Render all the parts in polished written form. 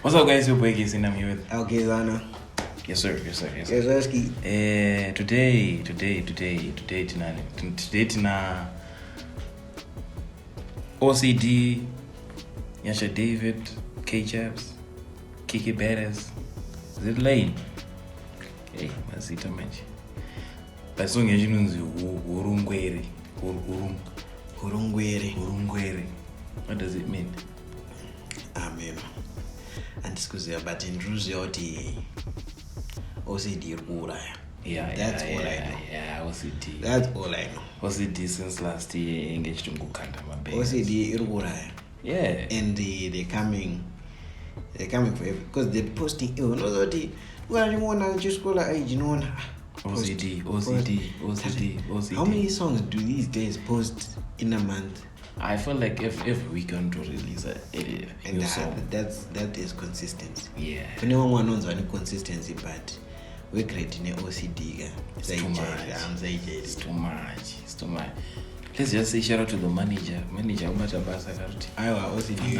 What's up, guys? Your boy Casey, I'm here with. Okay, Zana. Yes, sir. Yes, Today, OCD, Nyasha David, Kae Chaps, Kikky Badass. Is it Lain? Hey, what's it manje? That song is Hurungwere. Hurungwere. What does it mean? Amen. And excuse but in Rusioti OCD Uraya. That's all I know. Yeah, OCD. That's all I know. OCD since last year engaged in Gukanda, my baby. OCD Uraya. Yeah. And they're coming for every because they're posting OCD. How many songs do these guys post in a month? I feel like every weekend to release a new song. That is consistency. Yeah. No one knows any consistency, but we're creating an OCD. It's too much. Let's just say shout out to the manager. Manager, how much about OCD.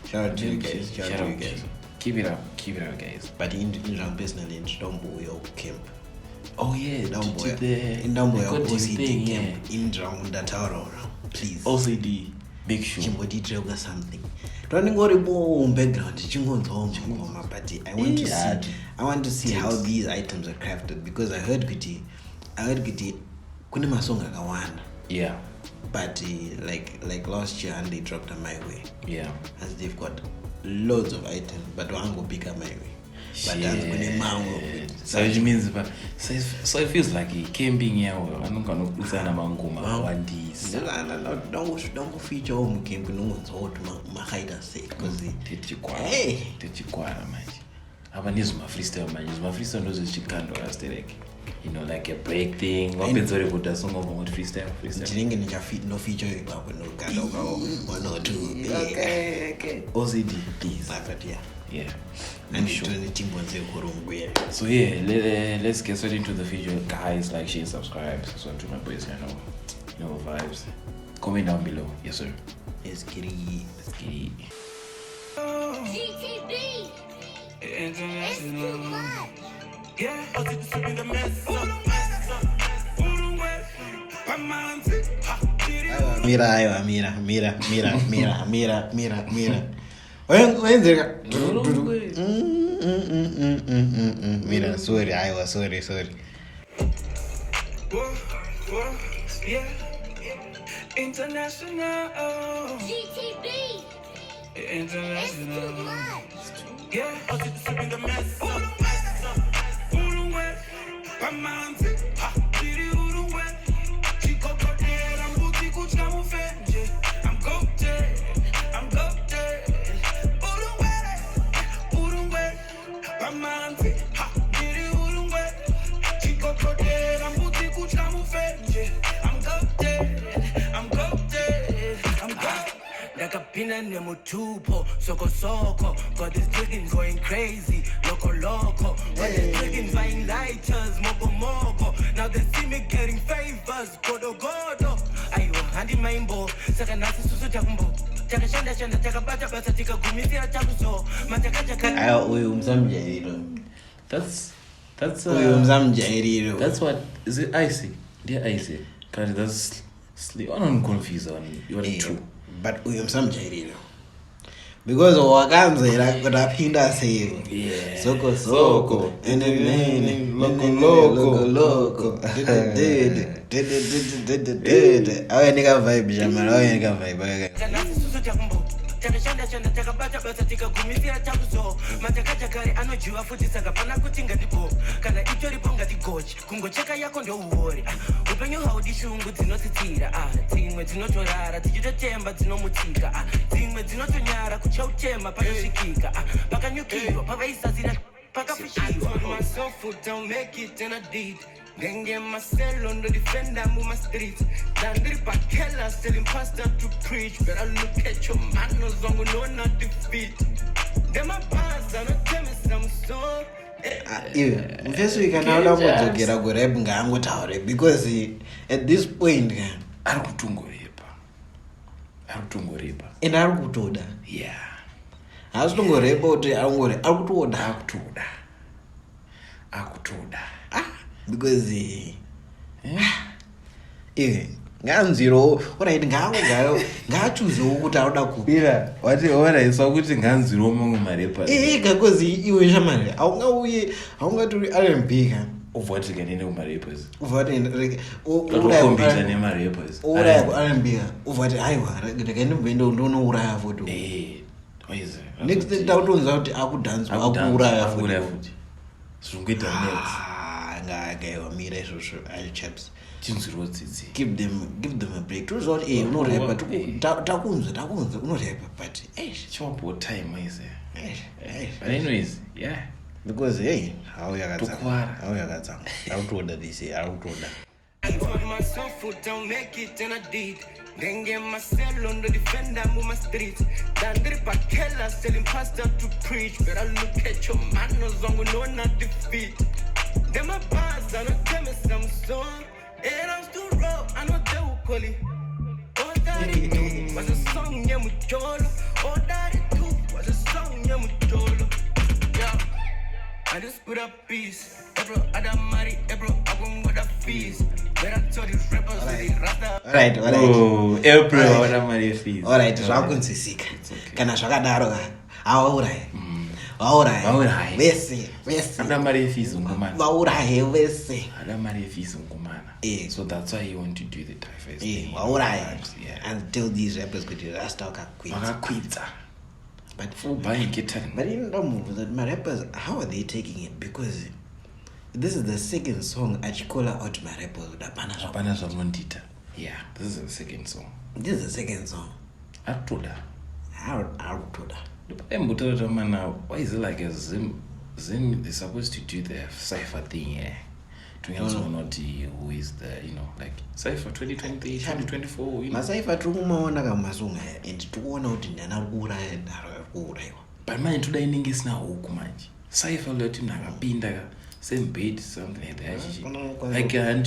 Shout out to you guys. Keep it up, guys. But in personally, don't boy your camp. Oh yeah, don't boy OCD camp in round that tower. Please. OCD, big show. Somebody trigger something. Running horrible background. But I want to see how these items are crafted because I heard Kikky. Kuna song akawana. Yeah. But like last year and they dropped on my way. Yeah. As they've got loads of items, but one go pick up my way. But that's when mango. So it means, so it feels like he came being here. I'm not gonna put on a mango. Don't go feature home camp. No one's hot. My hider say because did you man? I've my freestyle man. My freestyle knows the chicken or asterek. You know, like a break thing. What been very good? Song of what freestyle. No feature. One or two. Okay. OCD, please. Yeah. And sure. So yeah, let's get straight into the video, guys. Like, share, subscribe, subscribe to my boys. You know vibes. Comment down below. Yes, sir. Let's get it. GTB. International. Yeah, Mira. Mira, sorry. Yeah. International. GTB. International. Yeah, Pina nemutupo, soko, got this chicken going crazy, loco, got this chicken buying lighters, mogo, now they see me getting favors, godo, ayo, handi maimbo, saka nasi susu takumbo, taka shanda, taka bata, tika gumisi takuso, mataka, ayo, umsamjairo. That's umsamjairo. That's what, is it icy? Yeah, icy. Cause that's sleep. I'm confused on you. You're true. But umsamjairo. Because wakanzera kutapinda save. Yeah. Soko. And then loco. Awe nigga vibe jamani. Awe nigga vibe. Shanda taka bata tika gumisi takuso mataka anojua futi saka pana kutinga ndipo kana icho riponga tikochi kungocheka yako ndo uori upenyu haudi shungu dzinositira dzimwe dzinotorara tichitotemba dzinomutika dzimwe dzinotonyara kuchautema panosvikika pakanyukirwa pavaisazira pakafishiwa myself don't make it in a deed. Genge myself on the defender, move my streets. Dandri Pakela selling pastor to preach. Better look at your manners, I'm gonna not defeat. Them a pass, I don't tell me some song. First we can now get a good because at this point, Arutungoripa. In Arutoda. Yeah. Asitongorapa kuti akutoda because nganziro alright ngachuzewo kuti anoda kupira wati oraisa kuti nganziro mamwe marepa because iwe shamari haungatori R&B ka uvati kanene kumarepas uvati nemarepas uraya ku-R&B ka uvati aiwa ndikaendimboenda ndonouraya foto next thing tautonza kuti akudhanzwa akuuraya futi zvingoita ngagaiwa mira izvozvo chaps chinziro tsitsi give them a break toziva kuti unorapa takunzwa unorapa but chimabo time ise but anyways yeah because how yakadzama akutoda this akutoda I told myself foot don't make it and I did. Then get myself on the defender, move my streets. Then drip a killer selling pastor to preach. Better look at your manners on no not defeat. Them a bars, I don't tell me some song. And I'm still raw, I know they will call it. Oh, that it was a song, yeah, Mujolo. Oh, that it was a song, yeah, Mujolo. Yeah, I just put up peace. Ebro, I don't marry, Ebro, I won't with a fees. Better tell these rappers with the rasta. Alright. Oh, April, I don't marry fees. Alright, zvakunzwisika. Kana zvakadaro ka. Auraye. Vese. Ada marry fees ungumana. Vauraye vese. Ada marry fees ungumana. So that's why you want to do the typeface thing. Vauraye. And tell these rappers kuti rasta wakakwidza. But full buying guitar. But you don't move that my rappers, how are they taking it? Because this is the second song achikola out my rappers with Apana Zondita. Yeah, this is the second song. Artoda. Why is it like a Zim they're supposed to do the cypher thing, yeah? Not who is the, like cypher 2020, 2024, My cypher tukumaona kamasunga and tukuona kuti ndanauraya ndarauraiwa. But man today ningis na huku manje. Cypher leti nakapinda same beat something like that. Like you had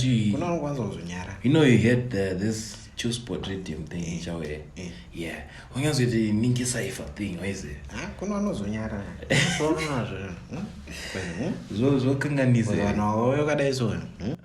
this choose portrait thing in Jawe. Yeah. When you say the ninki cypher thing, what is it? Kunonozonyara. Zo kanganize. No, you got this one.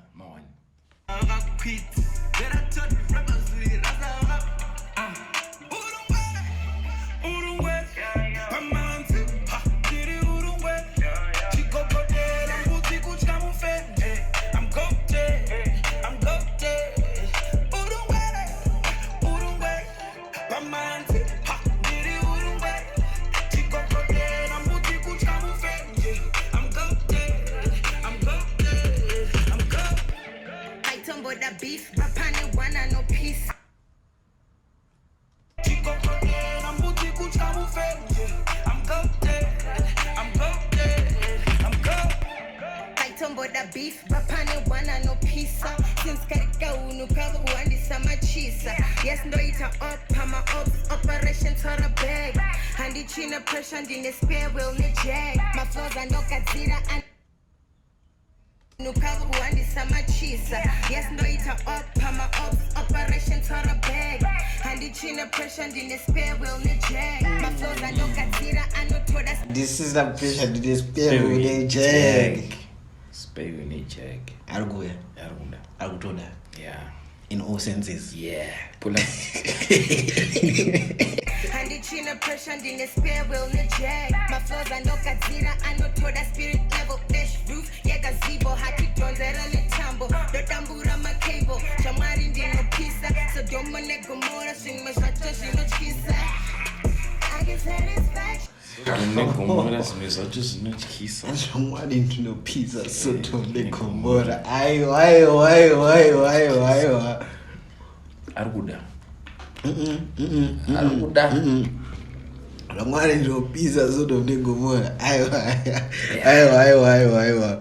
Beef, bapane wana no pizza. Since karika unu kazo huandi sama chisa. Yes, no ita up, pama up, operation tora bag. Handi china pressure, ndine spare wheel ne jag. My flows are no kazira and nukazo huandi sama chisa. Yes, no ita up, pama up, operation tora bag. Handi china pressure, ndine spare wheel ne jag. My flows are no kazira and no toda. This is the pressure, ndine spare wheel ne jag. Spay we need check. Argutoda. Yeah. In all senses. Yeah. Pull up. Handi china pressure in the spare wheel ne jag. My flows are no kazira and no toda spirit level. Dash roof, yeah gazebo. Haki donzera le tambo. Do tambura ma cable. Chamari ndi no pizza. So don't mane gomora. Sing my shato, she no chisa. I get satisfaction. Someone into no pizza, so don't make Komora. Ayo. Arguda. Someone into pizza, so don't make Komora. Ayo.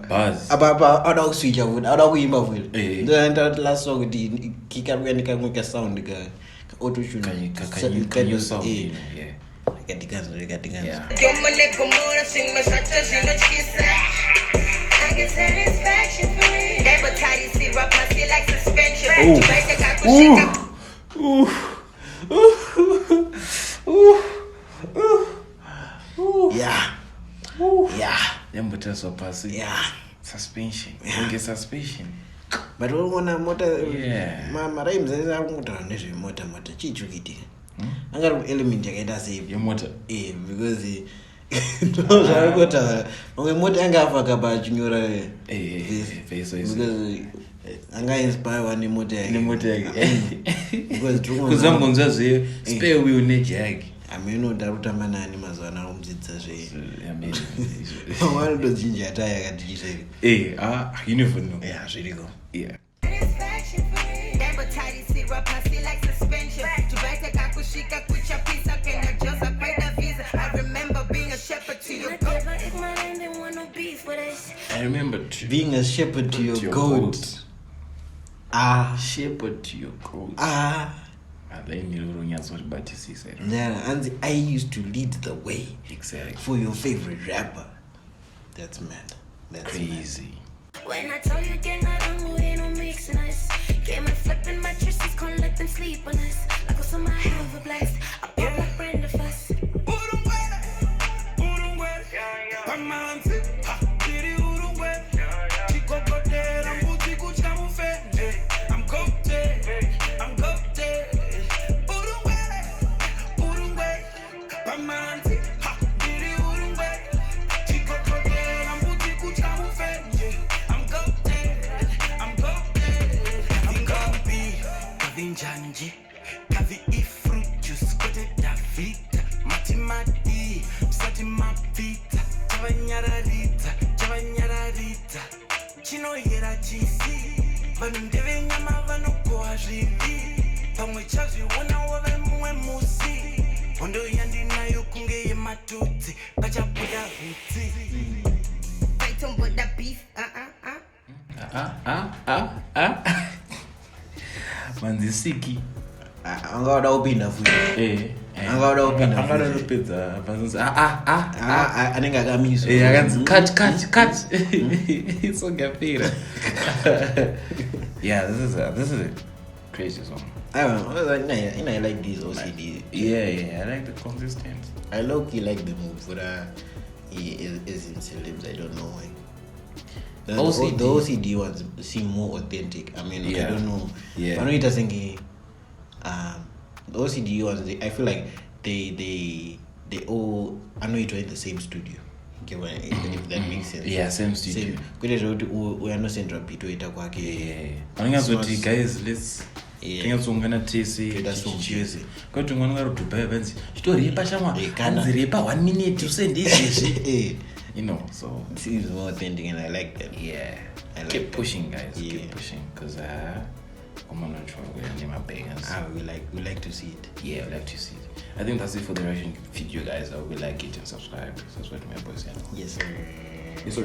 Buzz. About other switch of wood, other way of wood. The last song did Kikky and can make a sound. Auto tune. Can you sound? Yeah. Get the guns. Yeah. Sing my she no chisa. I get satisfaction for it. Hepatitis C, rub my feel like suspension. Yeah. Yambotaswa pasi. Yeah. Suspension. Okay, suspension. But we wanna motor. Yeah. My rhymes are motor chichukiti. Angara element yakaita sei Your motor. Because those are got onge motor angafaka pa chinyora face because anga inspire one motor because kuzambonza zve spare wheel nejack. I mean unodaruta manani mazwana omdzidza zve Amazing. one do jinja tire yakatichita you never know. yeah zviriko Yeah. Satisfaction. Never tidy, syrup, pussy like suspension. To buy the kakushika, kuchapisa, can you just pay the visa? I remember being a shepherd to your goat. I remember being a shepherd to your goat. Shepherd to your goat. Lain Yeah, and I used to lead the way. Exactly. For your favorite rapper. That's mad. That's crazy. Mad. When I told you gang around, we ain't no mixing us. Came and flipping mattresses, can't let them sleep on us. Like what's on my have a blast. I pop like Brenda Fuss. Kavi fruit juice, kote Davida, Matimati, Psati Mapita, Chavanyararita, Chino Yera Chisi, Vanundeve Nyama Vanokoa Rivi, Pamwe Chazi, Wana Wave Mwe Musi, Ondo Yandina Yokunge Matuti, Pachapuda Huti. Fight on with the beef, Manzisiki. Angawada upinda futhi. Angawada upinda. Angawada upinda. Anenga kamiso. Cut. It's so gafira. Yeah, this is a crazy song. I like these OCD. Yeah, I like the consistent. I low-key like the move, but he is in celebs. I don't know why. The OCD ones seem more authentic. I mean, I don't know. Yeah. I know it doesn't get, the OCD ones, I feel like they all, I know it was in the same studio. Okay, if that makes sense. Yeah, same studio. We are not central pito ita kwake. Yeah. Guys, let's tingatsungana tese chichiese kuti mwana ngarudubai vanzi chitorepa shamwa anzirepa 1 minute usende izvezvi you know, so it seems more authentic and I like that. Yeah, like keep that. pushing, guys. Keep pushing, because come on, we're in my bangers. We like to see it. Yeah, we like to see it. I think that's it for the reaction video, guys. I will like it and subscribe to my boys channel. Yes, sir. Yes, sir.